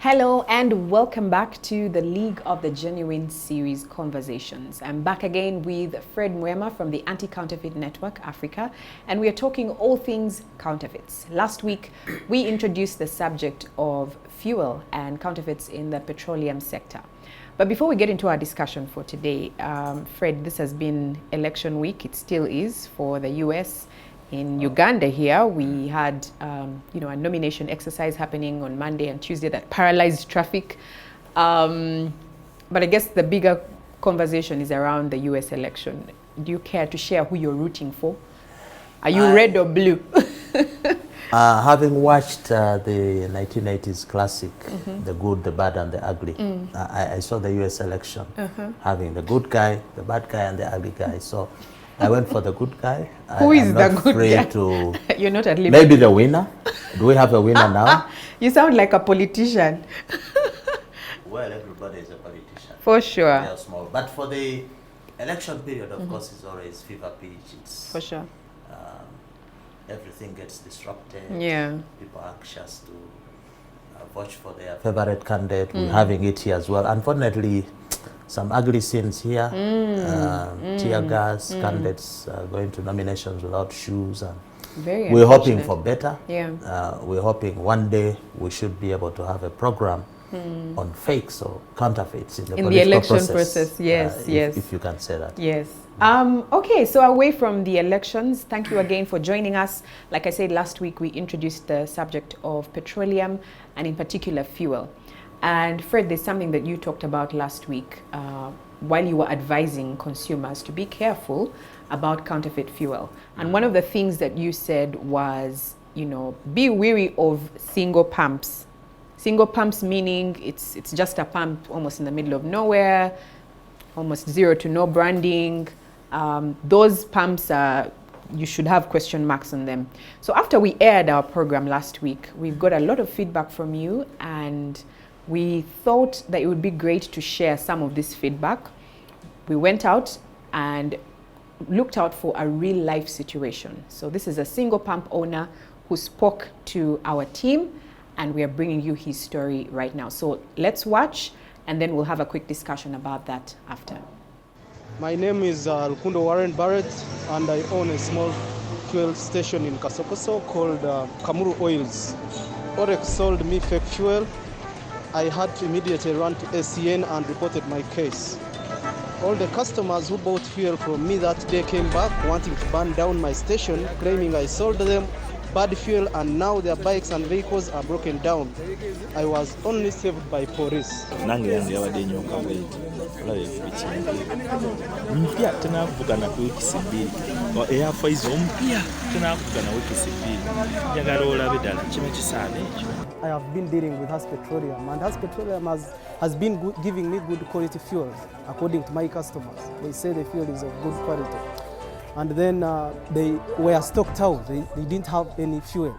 Hello and welcome back to the League of the Genuine series conversations. I'm back again with Fred Muwema from the Anti-Counterfeit Network Africa, and we are talking all things counterfeits. Last week we introduced the subject of fuel and counterfeits in the petroleum sector. But before we get into our discussion for today, Fred, this has been election week. It still is for the US. In Uganda here, we had a nomination exercise happening on Monday and Tuesday that paralyzed traffic. But I guess the bigger conversation is around the US election. Do you care to share who you're rooting for? Are you red or blue? Having watched the 1980s classic, The Good, the Bad and the Ugly, I saw the US election having the good guy, the bad guy and the ugly guy. So I went for the good guy. Who is the good guy? To You're not at liberty. Maybe the winner. Do we have a winner now? You sound like a politician. Well, everybody is a politician. For sure. They are small. But for the election period, of course, it's always fever pitch. It's, for sure. Everything gets disrupted. Yeah. People are anxious to vote for their favorite candidate. We're having it here as well. Unfortunately, some ugly scenes here, tear gas, candidates going to nominations without shoes. And we're hoping for better. Yeah. We're hoping one day we should be able to have a program on fakes or counterfeits in the political election process. Yes, yes. If you can say that. Yes. Okay, so away from the elections, thank you again for joining us. Like I said, last week we introduced the subject of petroleum and in particular fuel. And Fred, there's something that you talked about last week while you were advising consumers to be careful about counterfeit fuel. And one of the things that you said was, be wary of single pumps. Single pumps meaning it's just a pump almost in the middle of nowhere, almost zero to no branding. Those pumps you should have question marks on them. So after we aired our program last week, we've got a lot of feedback from you, and we thought that it would be great to share some of this feedback. We went out and looked out for a real life situation. So this is a single pump owner who spoke to our team, and we are bringing you his story right now. So let's watch, and then we'll have a quick discussion about that after. My name is Lukundo Warren Barrett, and I own a small fuel station in Kasokoso called Kamuru Oils. Orex sold me fake fuel. I had to immediately run to SCN and reported my case. All the customers who bought fuel from me that day came back wanting to burn down my station, claiming I sold them bad fuel and now their bikes and vehicles are broken down. I was only saved by police. Mpya tunavugana ku wiki bbiri Air Force ompya tunavugana wiki bbiri njagala olabe ddala kino kisaana ekyo. I have been dealing with Has Petroleum, and Has Petroleum has been giving me good quality fuel according to my customers. They say the fuel is of good quality. And then they were stocked out. They didn't have any fuel.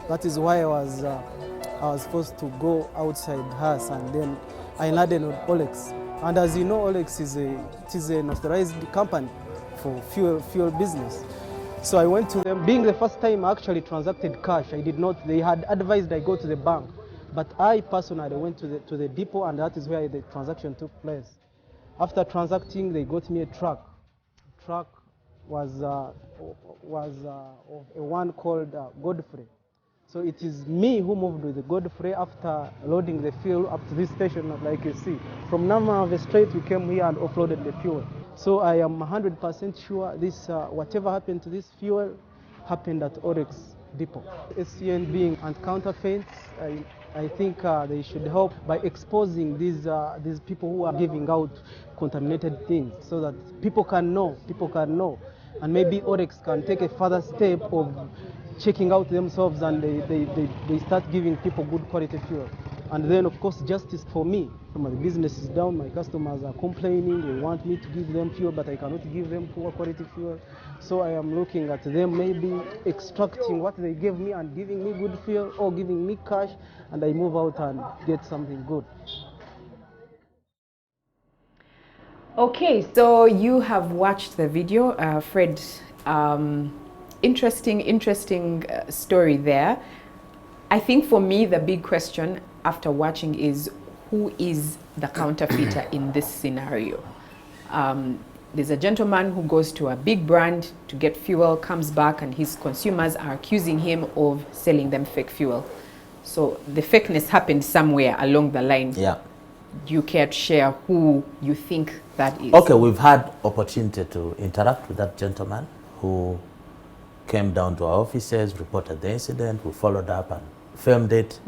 That is why I was forced to go outside Has, and then I landed on Olex. And as you know, Olex is an authorized company for fuel business. So I went to them. Being the first time I actually transacted cash, I did not. They had advised I go to the bank, but I personally went to the depot, and that is where the transaction took place. After transacting, they got me a truck. Truck was of a one called Godfrey. So it is me who moved with the Godfrey after loading the fuel up to this station, like you see. From Namave Strait, we came here and offloaded the fuel. So I am 100% sure this, whatever happened to this fuel happened at Orex Depot. SCN being anti-counterfeit, I think they should help by exposing these people who are giving out contaminated things, so that people can know, and maybe Orex can take a further step of checking out themselves, and they start giving people good quality fuel. And then of course justice for me. My business is down, my customers are complaining, they want me to give them fuel, but I cannot give them poor quality fuel. So I am looking at them maybe extracting what they gave me and giving me good fuel, or giving me cash, and I move out and get something good. Okay, so you have watched the video, Fred. Interesting story there. I think for me, the big question, after watching is, who is the counterfeiter in this scenario? There's a gentleman who goes to a big brand to get fuel, comes back, and his consumers are accusing him of selling them fake fuel. So the fakeness happened somewhere along the line. Yeah. Do you care to share who you think that is? Okay, we've had opportunity to interact with that gentleman who came down to our offices, reported the incident, we followed up and filmed it.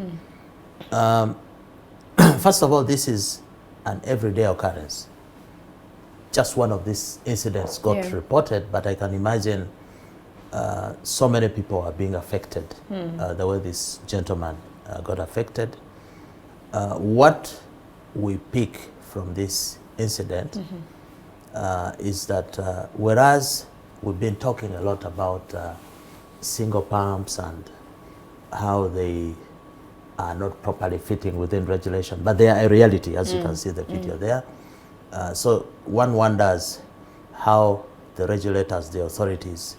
First of all, this is an everyday occurrence. Just one of these incidents got reported, but I can imagine so many people are being affected the way this gentleman got affected. What we pick from this incident is that whereas we've been talking a lot about single pumps and how they are not properly fitting within regulation, but they are a reality, as you can see the video there. So one wonders how the regulators, the authorities,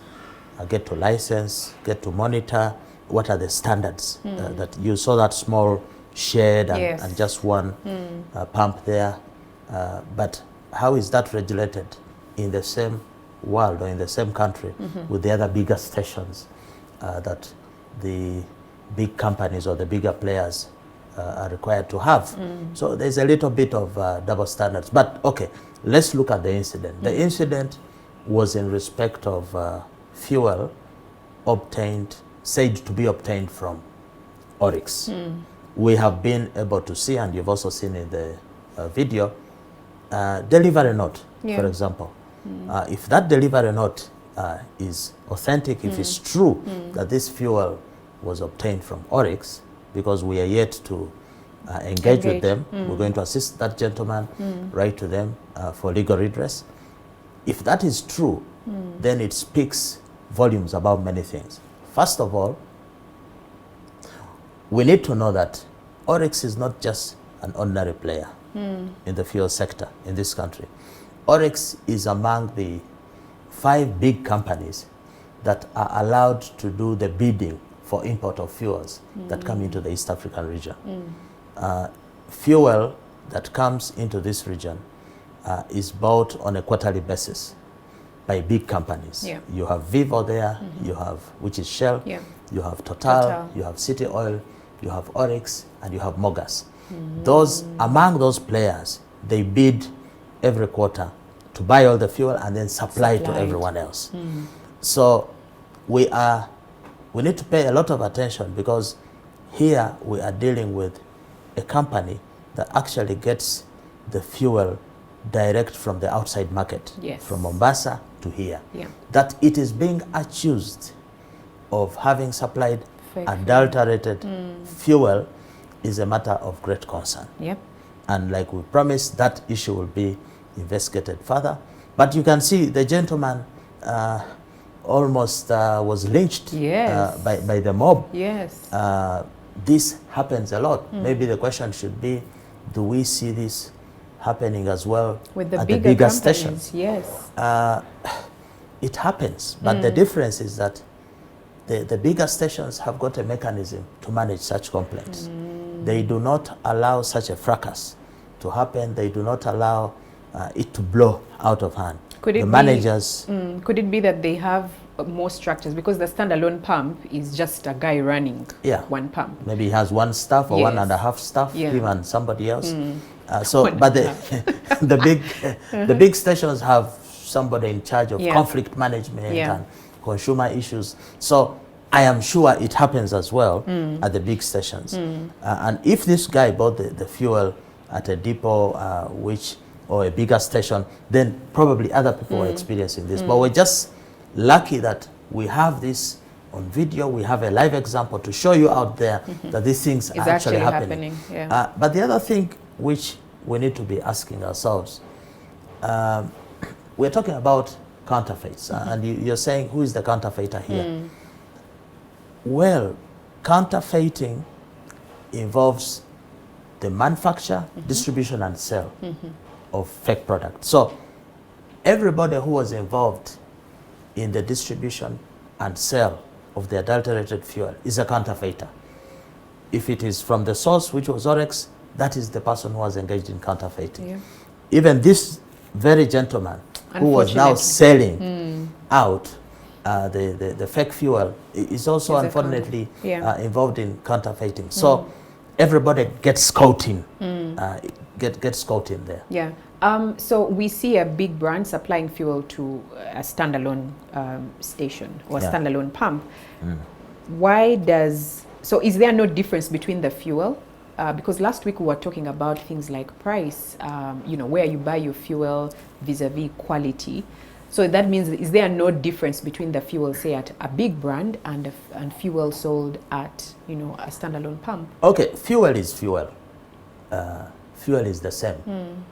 get to license, get to monitor, what are the standards that you saw that small shed and just one pump there, but how is that regulated in the same world or in the same country with the other bigger stations that the big companies or the bigger players are required to have? So there's a little bit of double standards. But okay, let's look at the incident. The incident was in respect of fuel said to be obtained from Oryx. We have been able to see, and you've also seen in the video, delivery note, for example. If that delivery note is authentic, if it's true that this fuel was obtained from Oryx, because we are yet to engage with them, we're going to assist that gentleman, write to them for legal redress. If that is true, then it speaks volumes about many things. First of all, we need to know that Oryx is not just an ordinary player in the fuel sector in this country. Oryx is among the 5 big companies that are allowed to do the bidding for import of fuels that come into the East African region. Fuel that comes into this region is bought on a quarterly basis by big companies. You have Vivo there, you have, which is Shell, you have Total, you have City Oil, you have Oryx, and you have Mogas. Those, among those players, they bid every quarter to buy all the fuel and then supply to everyone else. So we need to pay a lot of attention, because here we are dealing with a company that actually gets the fuel direct from the outside market, from Mombasa to here. That it is being accused of having supplied adulterated fuel is a matter of great concern. And like we promised, that issue will be investigated further. But you can see the gentleman almost was lynched by the mob. This happens a lot. Maybe the question should be, do we see this happening as well with the at bigger the bigger companies? stations? It happens, but the difference is that the bigger stations have got a mechanism to manage such complaints. They do not allow such a fracas to happen. They do not allow it to blow out of hand. Could it be that they have more structures, because the standalone pump is just a guy running one pump? Maybe he has one staff or 1.5 staff, him and somebody else. But the big stations have somebody in charge of conflict management and consumer issues. So I am sure it happens as well at the big stations. And if this guy bought the fuel at a depot or a bigger station, then probably other people are experiencing this. But we're just lucky that we have this on video. We have a live example to show you out there that these things are actually happening. But the other thing which we need to be asking ourselves, we're talking about counterfeits, and you're saying, who is the counterfeiter here? Well, counterfeiting involves the manufacture, distribution, and sale of fake products. So everybody who was involved in the distribution and sale of the adulterated fuel is a counterfeiter. if it is from the source, which was Oryx, that is the person who was engaged in counterfeiting. Yeah. Even this very gentleman who was now selling out the fake fuel is also unfortunately involved in counterfeiting. So everybody gets caught in, gets caught in there. Yeah. So we see a big brand supplying fuel to a standalone station or standalone pump. Why does, so is there no difference between the fuel? Because last week we were talking about things like price, you know, where you buy your fuel vis-a-vis quality. So that means, is there no difference between the fuel, say, at a big brand and fuel sold at, you know, a standalone pump? Okay, fuel is fuel. Fuel is the same.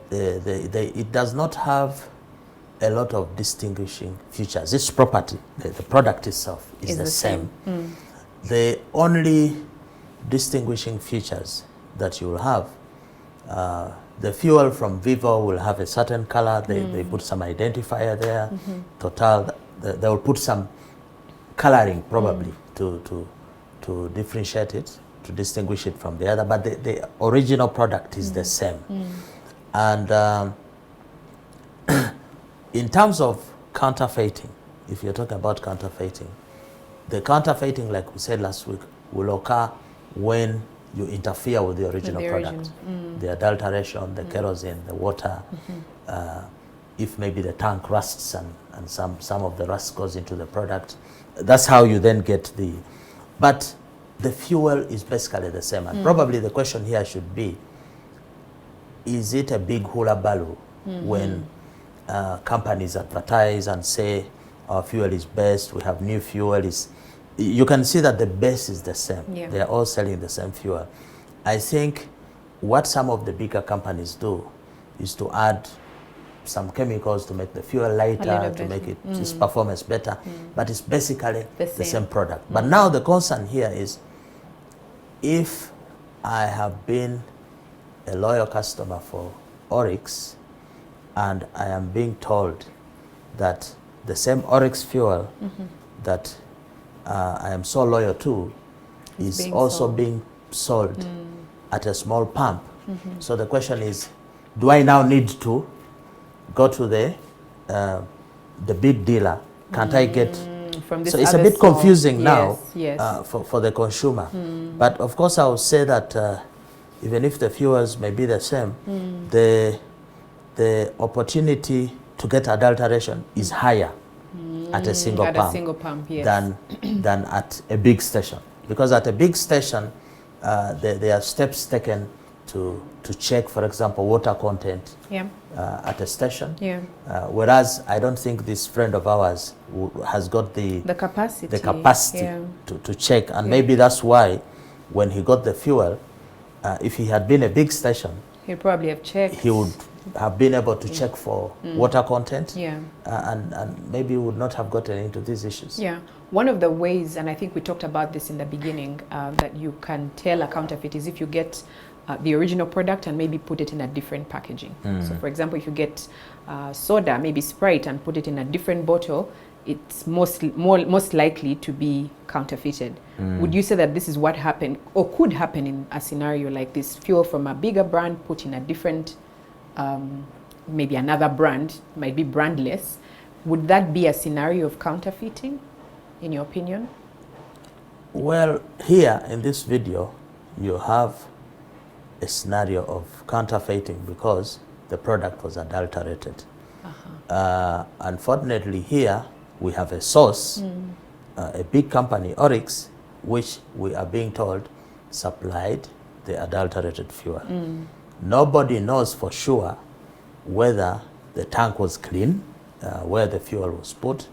It does not have a lot of distinguishing features. Its property, the product itself, is the same. The only distinguishing features that you will have, the fuel from Vivo will have a certain color. They put some identifier there. Total, they will put some coloring probably to differentiate it, to distinguish it from the other. But the original product is the same. And in terms of counterfeiting, if you're talking about counterfeiting, the counterfeiting, like we said last week, will occur when you interfere with the original product. The adulteration, the kerosene, the water, if maybe the tank rusts and some of the rust goes into the product, that's how you then get the, but the fuel is basically the same. And probably the question here should be, is it a big hula baloo when companies advertise and say our fuel is best, we have new fuel? You can see that the base is the same. They're all selling the same fuel. I think what some of the bigger companies do is to add some chemicals to make the fuel lighter, to make its performance better, but it's basically the same product. But now the concern here is, if I have been a loyal customer for Oryx and I am being told that the same Oryx fuel that I am so loyal to is also being sold at a small pump. So the question is, do I now need to go to the big dealer? Can't I get from this? So it's a bit confusing now for the consumer. But of course I would say that even if the fuels may be the same, the opportunity to get adulteration is higher at a single pump, than at a big station. Because at a big station, there are steps taken to check, for example, water content at a station. Whereas I don't think this friend of ours has got the capacity to check. And maybe that's why when he got the fuel, if he had been a big station, he'd probably have checked. He would have been able to check for water content, and maybe would not have gotten into these issues. One of the ways, and I think we talked about this in the beginning, that you can tell a counterfeit is if you get the original product and maybe put it in a different packaging. So for example, if you get soda, maybe Sprite, and put it in a different bottle, it's most likely to be counterfeited. Would you say that this is what happened or could happen in a scenario like this? Fuel from a bigger brand put in a different, maybe another brand, might be brandless. Would that be a scenario of counterfeiting, in your opinion? Well, here in this video, you have a scenario of counterfeiting because the product was adulterated. Unfortunately, here we have a source, a big company, Oryx, which we are being told supplied the adulterated fuel. Nobody knows for sure whether the tank was clean, where the fuel was put.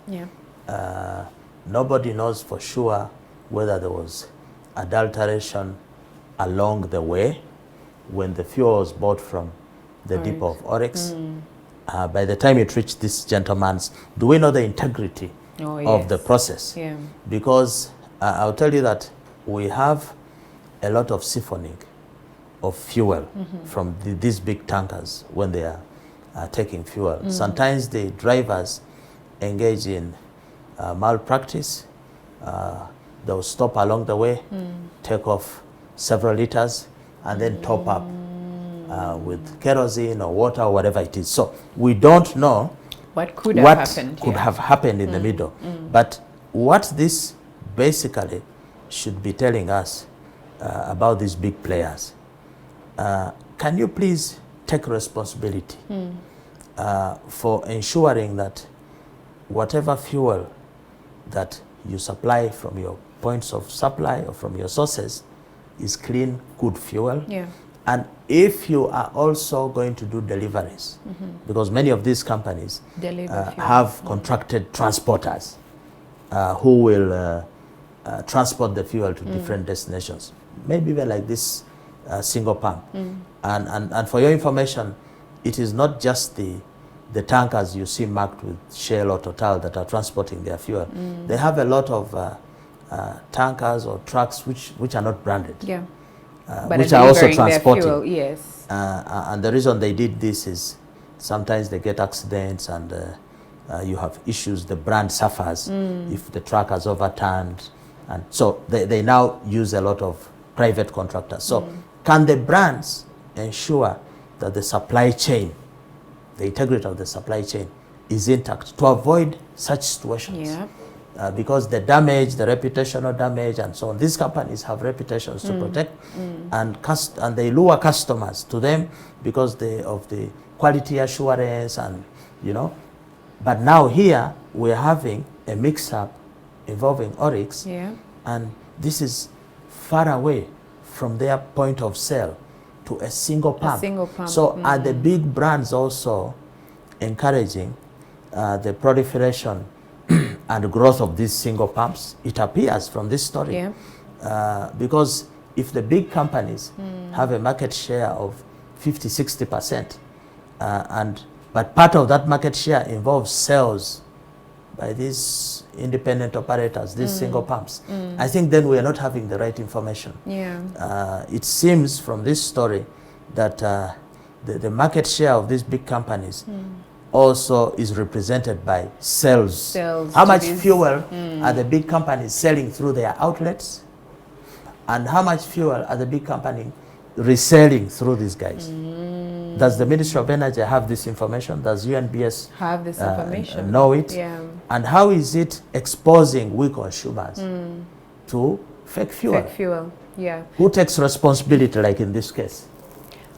Nobody knows for sure whether there was adulteration along the way when the fuel was bought from the depot of Oryx. By the time it reached this gentleman's, do we know the integrity of the process? Because I'll tell you that we have a lot of siphoning of fuel from these big tankers when they are taking fuel. Sometimes the drivers engage in malpractice. they'll stop along the way, take off several liters, and then top up with kerosene or water or whatever it is. So we don't know what could have happened in the middle. But what this basically should be telling us about these big players, can you please take responsibility for ensuring that whatever fuel that you supply from your points of supply or from your sources is clean, good fuel. Yeah. And if you are also going to do deliveries, because many of these companies have contracted transporters who will transport the fuel to different destinations, maybe even like this single pump. And for your information, it is not just the tankers you see marked with Shell or Total that are transporting their fuel. They have a lot of tankers or trucks which are not branded. Yeah. Which are also transporting. Fuel, yes. And the reason they did this is sometimes they get accidents and you have issues, the brand suffers if the truck has overturned. And so they now use a lot of private contractors. So can the brands ensure that the supply chain, the integrity of the supply chain is intact to avoid such situations? Yeah. Because the damage, the reputational damage and so on, these companies have reputations to protect and they lure customers to them because of the quality assurance and, you know. But now here we're having a mix-up involving Oryx, and this is far away from their point of sale to a single pump. So are the big brands also encouraging the proliferation and growth of these single pumps? It appears from this story. Because if the big companies have a market share of 50–60%, but part of that market share involves sales by these independent operators, these single pumps, I think then we are not having the right information. It seems from this story that the market share of these big companies also is represented by sales. How much fuel are the big companies selling through their outlets? And how much fuel are the big companies reselling through these guys? Does the Ministry of Energy have this information? Does UNBS have this information? Know it? And how is it exposing we consumers to fake fuel? Fake fuel, Who takes responsibility like in this case?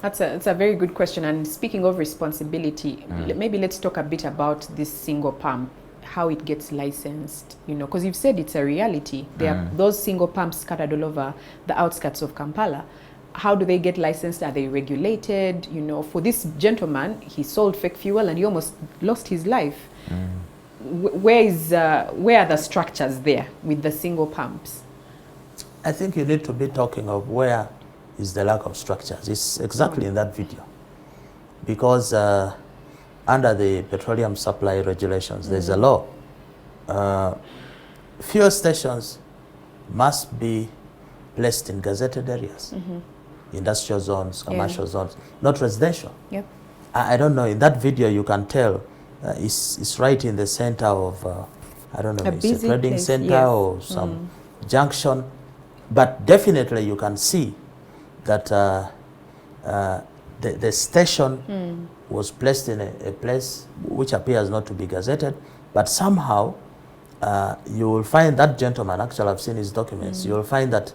It's a very good question. And speaking of responsibility, maybe let's talk a bit about this single pump, how it gets licensed, you know, because you've said it's a reality. There are those single pumps scattered all over the outskirts of Kampala. How do they get licensed? Are they regulated? You know, for this gentleman, he sold fake fuel and he almost lost his life. Where are the structures there with the single pumps? I think you need to be talking of where is the lack of structures. It's exactly in that video. Because under the petroleum supply regulations, there's a law. Fuel stations must be placed in gazetted areas. Industrial zones, commercial zones, not residential. I don't know, in that video you can tell it's right in the center of, I don't know, it's a trading center or some junction. But definitely you can see that the station was placed in a place which appears not to be gazetted, but somehow you will find that gentleman, actually I've seen his documents, you will find that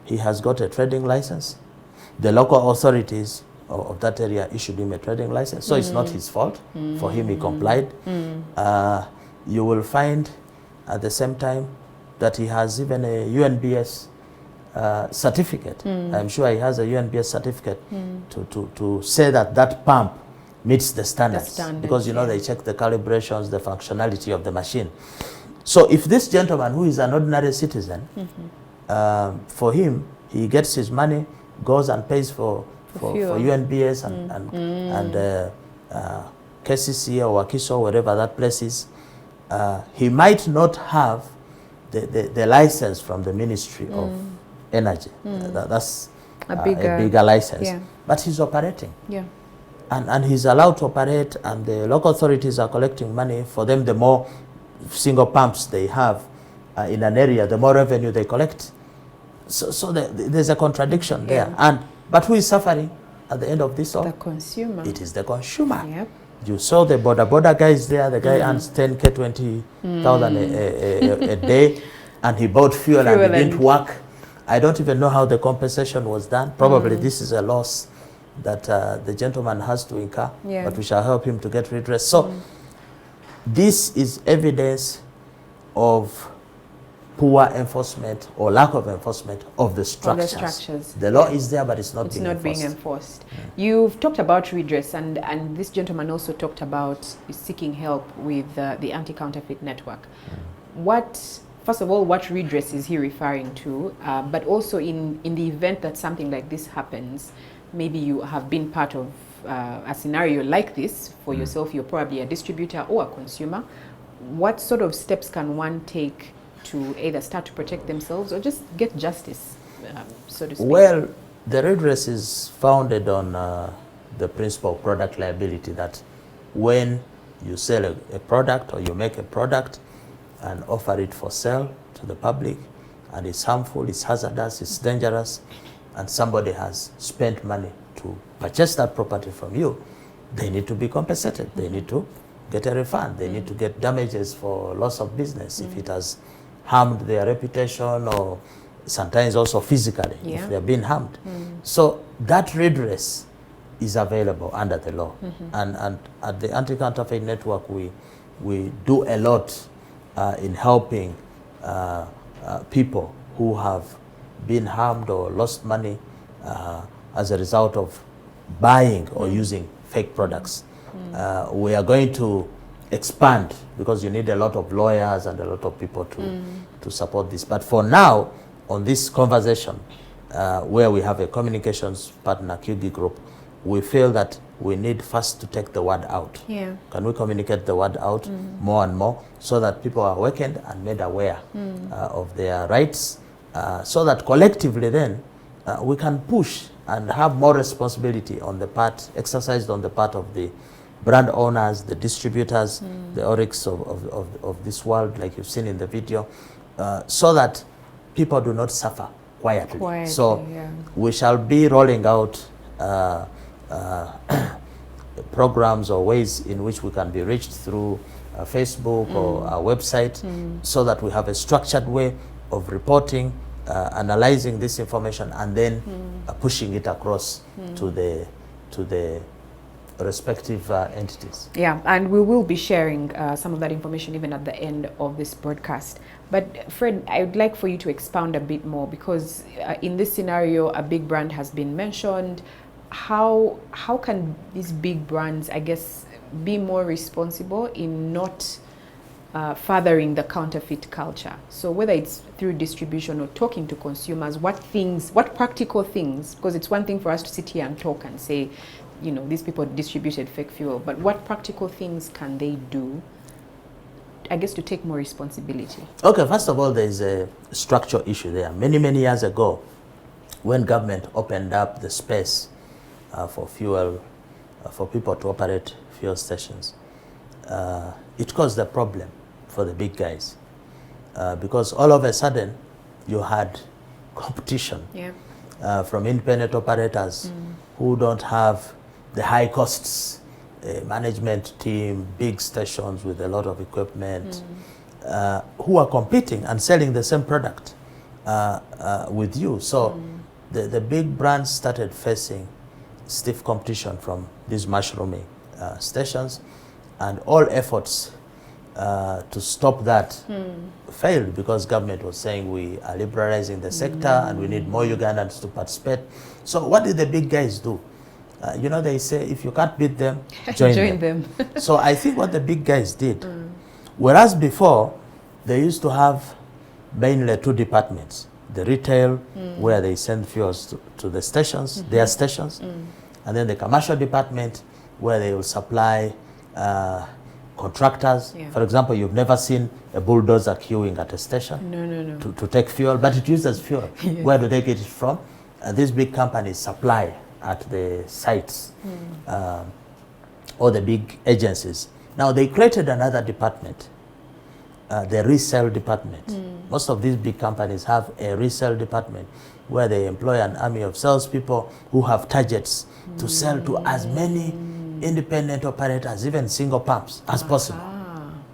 he has got a trading license. The local authorities of that area issued him a trading license, so it's not his fault. For him, he complied. You will find at the same time that he has even a UNBS certificate. I'm sure he has a UNBS certificate to say that that pump meets the standards. Because, you know, they check the calibrations, the functionality of the machine. So if this gentleman, who is an ordinary citizen, for him, he gets his money, goes and pays for UNBS and KCC or Wakiso, wherever that place is, he might not have the license from the Ministry of Energy. That's a bigger license. But he's operating. And he's allowed to operate, and the local authorities are collecting money for them. The more single pumps they have, in an area, the more revenue they collect. So there's a contradiction there. But who is suffering at the end of this all? The consumer. It is the consumer. Yep. You saw the border guys there. The guy earns 10K, 20,000 a day, and he bought fuel and it didn't work. I don't even know how the compensation was done. Probably this is a loss that the gentleman has to incur, but we shall help him to get redress. So this is evidence of poor enforcement or lack of enforcement of the structures. The law is there, but it's not being enforced. You've talked about redress, and this gentleman also talked about seeking help with the anti-counterfeit network. First of all, what redress is he referring to? But also in the event that something like this happens, maybe you have been part of a scenario like this for yourself, you're probably a distributor or a consumer. What sort of steps can one take to either start to protect themselves or just get justice, so to speak? Well, the redress is founded on the principle of product liability, that when you sell a product or you make a product and offer it for sale to the public, and it's harmful, it's hazardous, it's dangerous, and somebody has spent money to purchase that property from you, they need to be compensated. They need to get a refund. They need to get damages for loss of business if it has harmed their reputation, or sometimes also physically if they're being harmed. So that redress is available under the law. And at the Anti-Counterfeit Network, we do a lot in helping people who have been harmed or lost money as a result of buying or using fake products. We are going to expand, because you need a lot of lawyers and a lot of people to support this. But for now, on this conversation, where we have a communications partner, QG Group, we feel that we need first to take the word out. Can we communicate the word out more and more, so that people are awakened and made aware of their rights, so that collectively then we can push and have more responsibility on the part, exercised on the part of the brand owners, the distributors, the Oryx of this world, like you've seen in the video, so that people do not suffer quietly. So we shall be rolling out programs or ways in which we can be reached through Facebook or our website, so that we have a structured way of reporting, analyzing this information, and then pushing it across to the respective entities. Yeah, and we will be sharing some of that information even at the end of this broadcast. But Fred, I would like for you to expound a bit more, because in this scenario, a big brand has been mentioned. How can these big brands, I guess, be more responsible in not furthering the counterfeit culture? So whether it's through distribution or talking to consumers, what practical things, because it's one thing for us to sit here and talk and say, you know, these people distributed fake fuel, but what practical things can they do, I guess, to take more responsibility? Okay, first of all, there is a structural issue there. Many years ago, when government opened up the space for fuel, for people to operate fuel stations, it caused a problem for the big guys, because all of a sudden you had competition from independent operators who don't have the high costs, management team, big stations with a lot of equipment, who are competing and selling the same product with you. So the big brands started facing stiff competition from these mushrooming stations, and all efforts to stop that failed, because government was saying we are liberalizing the sector and we need more Ugandans to participate. So what did the big guys do? You know, they say if you can't beat them, join them. So I think what the big guys did, whereas before they used to have mainly two departments: the retail, where they send fuels to the stations, their stations, and then the commercial department, where they will supply contractors. For example, you've never seen a bulldozer queuing at a station to take fuel, but it uses fuel. Where do they get it from? These big companies supply at the sites, or the big agencies. Now they created another department the resale department. Most of these big companies have a resale department where they employ an army of salespeople who have targets to sell to as many independent operators, even single pumps, as possible.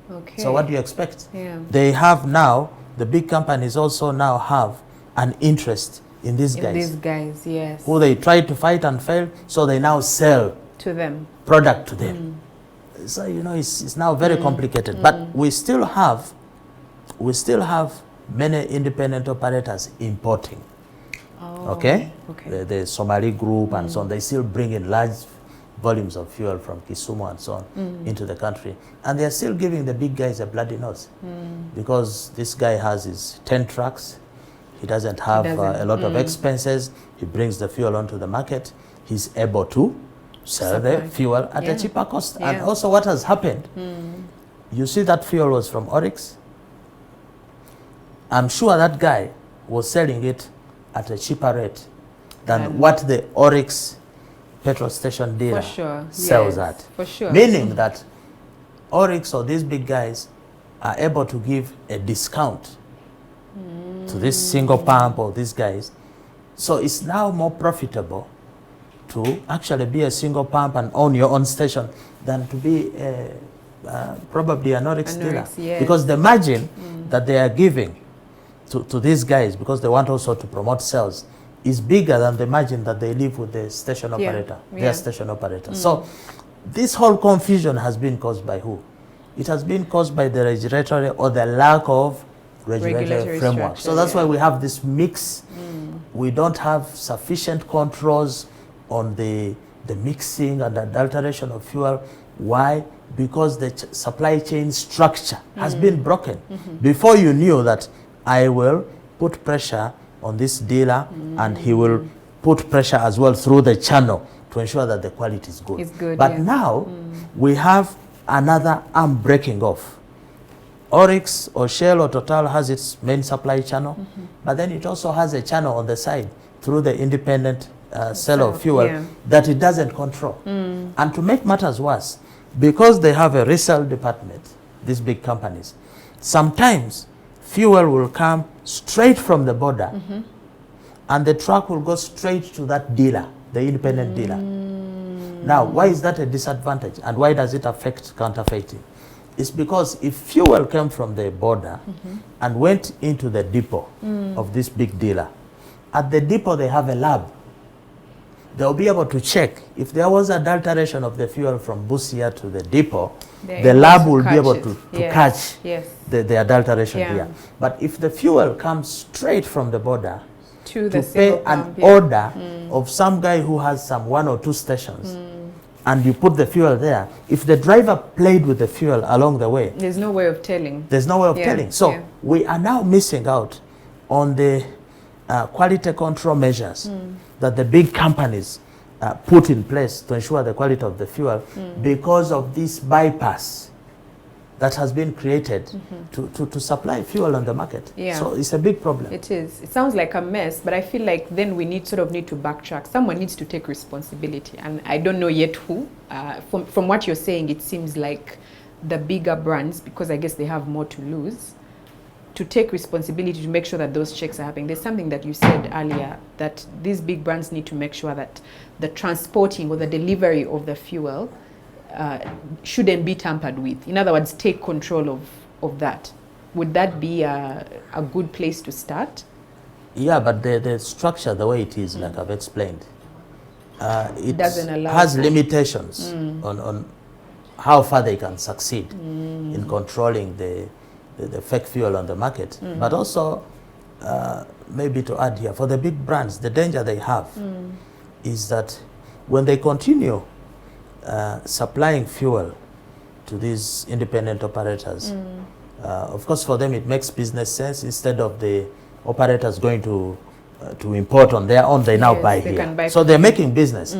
Okay. So what do you expect? Yeah. They have now, the big companies also now have an interest in these guys. These guys, yes. Who they try to fight and fail, so they now sell to them. Product to them. So, you know, it's now very complicated. But we still have many independent operators importing. Okay? The Somali group and so on, they still bring in large volumes of fuel from Kisumu and so on into the country. And they're still giving the big guys a bloody nose. Because this guy has his 10 trucks, he doesn't have a lot of expenses, he brings the fuel onto the market, he's able to sell the fuel at a cheaper cost. And also what has happened, you see that fuel was from Oryx. I'm sure that guy was selling it at a cheaper rate than what the Oryx petrol station dealer sells at. For sure. Meaning that Oryx or these big guys are able to give a discount to this single pump or these guys. So it's now more profitable to actually be a single pump and own your own station than to be probably an Oryx dealer. Because the margin that they are giving to these guys, because they want also to promote sales, is bigger than the margin that they leave with the station operator, their station operator. So this whole confusion has been caused by who? It has been caused by the regulatory or the lack of regulatory framework. So that's why we have this mix. We don't have sufficient controls on the mixing and adulteration of fuel. Why? Because the supply chain structure has been broken. Before you knew that I will put pressure on this dealer and he will put pressure as well through the channel to ensure that the quality is good. It's good, but now we have another arm breaking off. Oryx or Shell or Total has its main supply channel, but then it also has a channel on the side through the independent seller of fuel that it doesn't control. And to make matters worse, because they have a resale department, these big companies, sometimes fuel will come straight from the border and the truck will go straight to that dealer, the independent dealer. Now, why is that a disadvantage and why does it affect counterfeiting? It's because if fuel came from the border and went into the depot of this big dealer, at the depot they have a lab. They'll be able to check if there was adulteration of the fuel from Busia to the depot. The lab will be able to catch the adulteration here. But if the fuel comes straight from the border to pay an order of some guy who has some 1 or 2 stations, and you put the fuel there, if the driver played with the fuel along the way, there's no way of telling. There's no way of telling. So we are now missing out on the quality control measures that the big companies put in place to ensure the quality of the fuel because of this bypass that has been created to supply fuel on the market. So it's a big problem. It is. It sounds like a mess, but I feel like then we need to backtrack. Someone needs to take responsibility, and I don't know yet who. From what you're saying, it seems like the bigger brands, because I guess they have more to lose, to take responsibility to make sure that those checks are happening. There's something that you said earlier, that these big brands need to make sure that the transporting or the delivery of the fuel shouldn't be tampered with. In other words, take control of that. Would that be a good place to start? Yeah, but the structure, the way it is, like I've explained, it doesn't allow has limitations on how far they can succeed in controlling the fake fuel on the market. But also, maybe to add here, for the big brands, the danger they have is that when they continue supplying fuel to these independent operators, of course for them it makes business sense. Instead of the operators going to import on their own, they now buy here. So they're making business.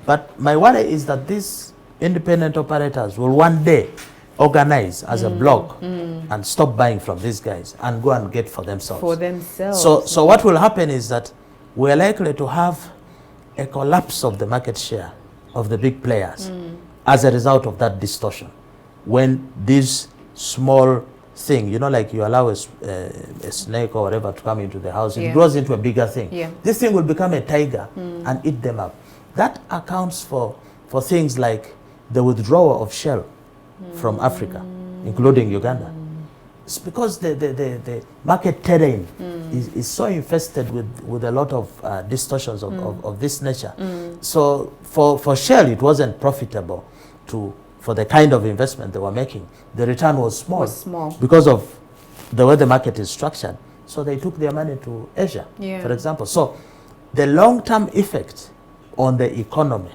But my worry is that these independent operators will one day organize as a block and stop buying from these guys and go and get for themselves. So what will happen is that we're likely to have a collapse of the market share of the big players as a result of that distortion. When these small thing, you know, like you allow a snake or whatever to come into the house, Yeah. it grows into a bigger thing. Yeah. This thing will become a tiger and eat them up. That accounts for things like the withdrawal of shell from Africa, including Uganda. It's because the market terrain is so infested with a lot of distortions of this nature. So for Shell, it wasn't profitable for the kind of investment they were making. The return was small, because of the way the market is structured. So they took their money to Asia, for example. So the long-term effect on the economy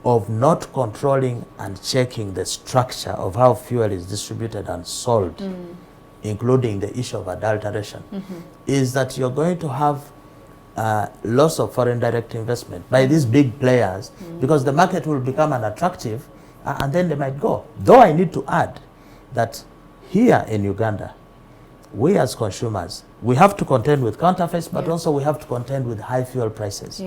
of not controlling and checking the structure of how fuel is distributed and sold, including the issue of adulteration, is that you're going to have loss of foreign direct investment by these big players, because the market will become unattractive and then they might go. Though I need to add that here in Uganda, we as consumers, we have to contend with counterfeits, but also we have to contend with high fuel prices.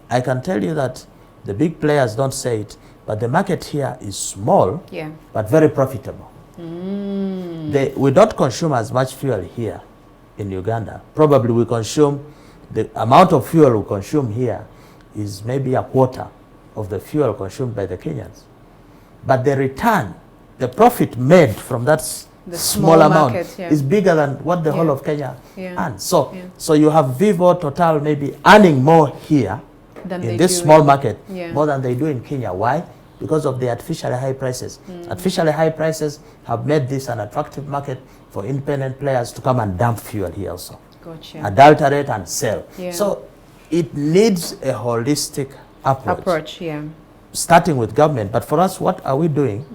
I can tell you that the big players don't say it, but the market here is small, but very profitable. We don't consume as much fuel here in Uganda. Probably we consume, the amount of fuel we consume here is maybe a quarter of the fuel consumed by the Kenyans. But the return, the profit made from that small amount is bigger than what the whole of Kenya earns. So you have Vivo, Total maybe earning more here in this small market more than they do in Kenya. Why? Because of the artificially high prices. Artificially high prices have made this an attractive market for independent players to come and dump fuel here also. Adulterate and sell. So it needs a holistic approach. Starting with government. But for us, what are we doing?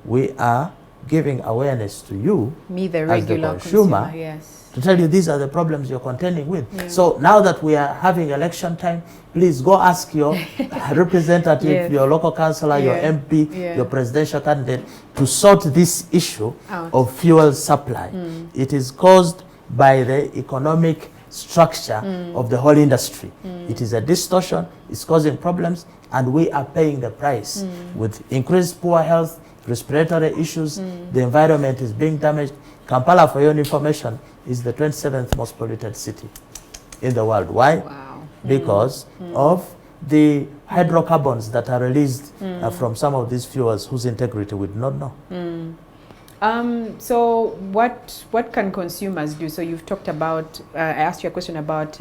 We are giving awareness to you, the as the consumer, to tell you these are the problems you're contending with. So now that we are having election time, please go ask your representative, your local councillor, your MP, your presidential candidate to sort this issue of fuel supply. It is caused by the economic structure of the whole industry. It is a distortion, it's causing problems, and we are paying the price with increased poor health, respiratory issues, the environment is being damaged. Kampala, for your information, is the 27th most polluted city in the world. Why? Because of the hydrocarbons that are released from some of these fuels whose integrity we do not know. So what can consumers do? So you've talked about, I asked you a question about,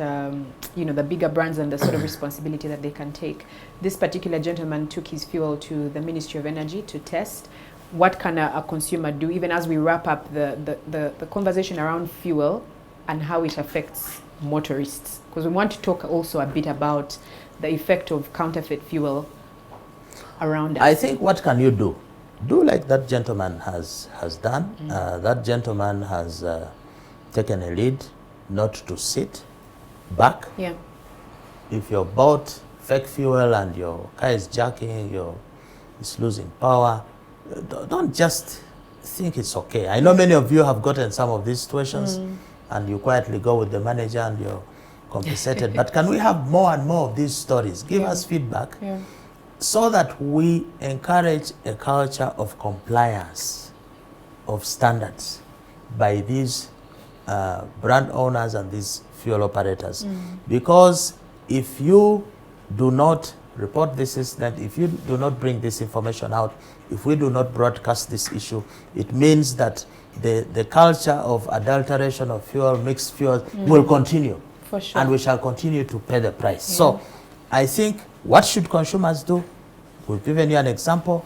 you know, the bigger brands and the sort of responsibility that they can take. This particular gentleman took his fuel to the Ministry of Energy to test. What can a consumer do, even as we wrap up the conversation around fuel and how it affects motorists? Because we want to talk also a bit about the effect of counterfeit fuel around us. I think, what can you do? Do like that gentleman has done. That gentleman has taken a lead not to sit back. If you're bought fake fuel and your car is jacking, it's losing power, don't just think it's okay. I know many of you have gotten some of these situations and you quietly go with the manager and you're compensated. But can we have more and more of these stories? Give us feedback so that we encourage a culture of compliance, of standards by these brand owners and these fuel operators. Because if you do not report this incident, if you do not bring this information out, if we do not broadcast this issue, it means that the culture of adulteration of fuel, mixed fuel, will continue. For sure. And we shall continue to pay the price. So I think, what should consumers do? We've given you an example.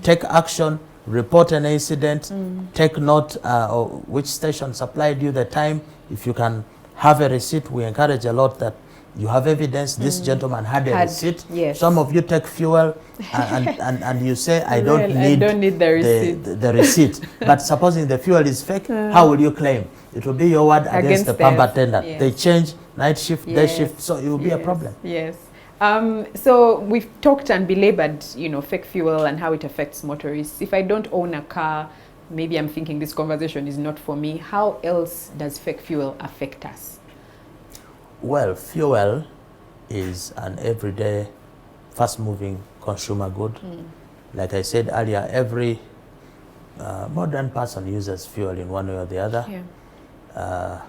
Take action, report an incident, take note of which station supplied you the time. If you can have a receipt, we encourage a lot that you have evidence. This gentleman had a receipt. Some of you take fuel and you say, I don't need the receipt. But supposing the fuel is fake, how will you claim? It will be your word against the pump attendant. They change night shift, day shift, so it will be a problem. So we've talked and belabored, you know, fake fuel and how it affects motorists. If I don't own a car, maybe I'm thinking this conversation is not for me. How else does fake fuel affect us? Well, fuel is an everyday, fast-moving consumer good. Like I said earlier, every modern person uses fuel in one way or the other. Yeah.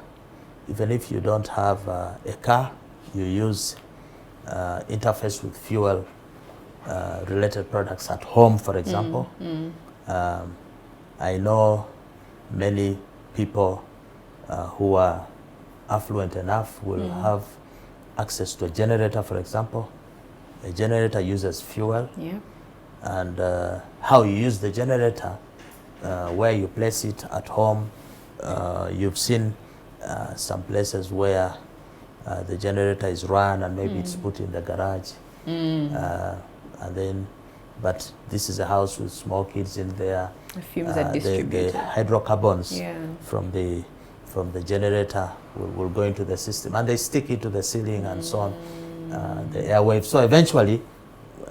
Even if you don't have a car, you use interface with fuel related products at home, for example. I know many people who are affluent enough will have access to a generator, for example. A generator uses fuel. Yeah. And how you use the generator, where you place it at home. You've seen some places where the generator is run and maybe it's put in the garage. And then, but this is a house with small kids in there. The fumes are distributed. The hydrocarbons Yeah. from the generator will go into the system, and they stick it to the ceiling and so on, the airwaves. So eventually,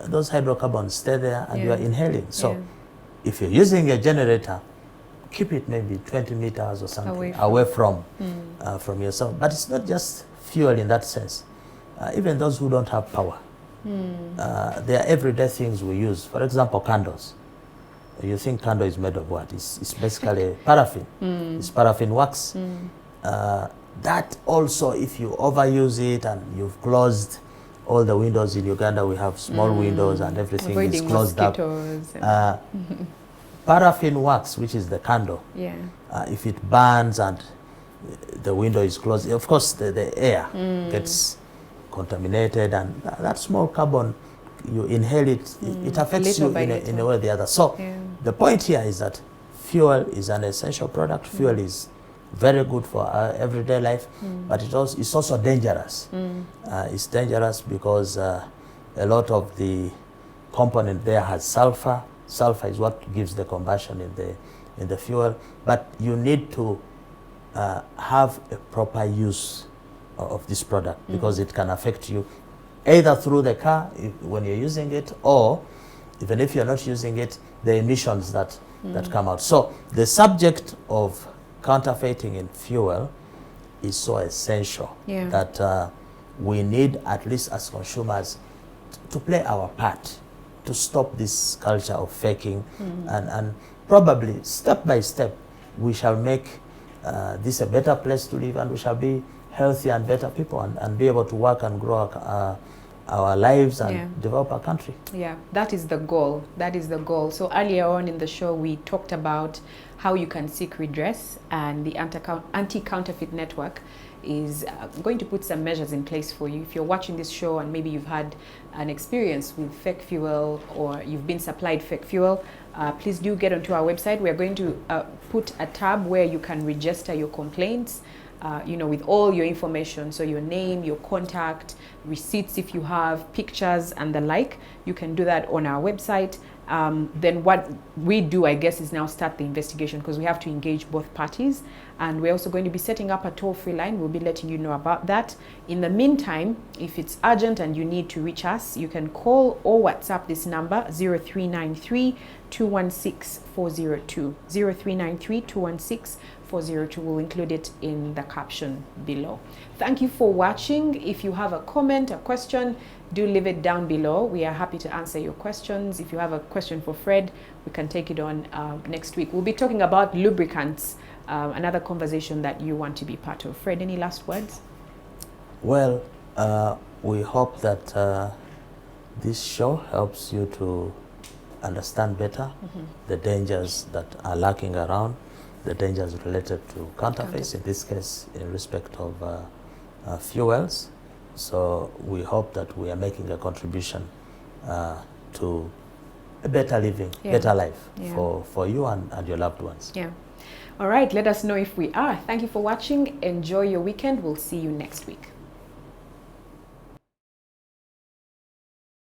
those hydrocarbons stay there and you are inhaling. So if you're using a generator, keep it maybe 20 meters or something away from yourself. But it's not just fuel in that sense. Even those who don't have power, there are everyday things we use. For example, candles. You think candle is made of what? It's basically paraffin. It's paraffin wax. That also, if you overuse it and you've closed all the windows in Uganda, we have small windows and everything Avoiding is closed mosquitoes up. Paraffin wax, which is the candle, if it burns and the window is closed, of course the air gets contaminated, and that small carbon, you inhale it, it affects you in a way or the other. So the point here is that fuel is an essential product. Fuel is very good for our everyday life, but it's also dangerous. It's dangerous because a lot of the component there has sulfur. Sulfur is what gives the combustion in the fuel. But you need to have a proper use of this product, because it can affect you either through the car when you're using it, or even if you're not using it, the emissions that come out. So the subject of counterfeiting in fuel is so essential that we need, at least as consumers, to play our part to stop this culture of faking, and probably step by step we shall make this a better place to live, and we shall be healthy and better people, and be able to work and grow our lives and develop our country. Yeah, that is the goal. That is the goal. So earlier on in the show, we talked about how you can seek redress, and the anti-counterfeit network is going to put some measures in place for you. If you're watching this show and maybe you've had an experience with fake fuel, or you've been supplied fake fuel, please do get onto our website. We're going to put a tab where you can register your complaints, with all your information. So your name, your contact, receipts if you have, pictures and the like. You can do that on our website. Then what we do, I guess, is now start the investigation, because we have to engage both parties. And we're also going to be setting up a toll-free line. We'll be letting you know about that. In the meantime, if it's urgent and you need to reach us, you can call or WhatsApp this number, 0393 216 402. 0393 216 402. We'll include it in the caption below. Thank you for watching. If you have a comment, a question, do leave it down below. We are happy to answer your questions. If you have a question for Fred, we can take it on next week. We'll be talking about lubricants, another conversation that you want to be part of. Fred, any last words? Well, we hope that this show helps you to understand better the dangers that are lurking around, the dangers related to counterfeits, in this case in respect of fuels. So we hope that we are making a contribution to a better living, better life for you and your loved ones. Yeah. All right, let us know if we are. Thank you for watching. Enjoy your weekend. We'll see you next week.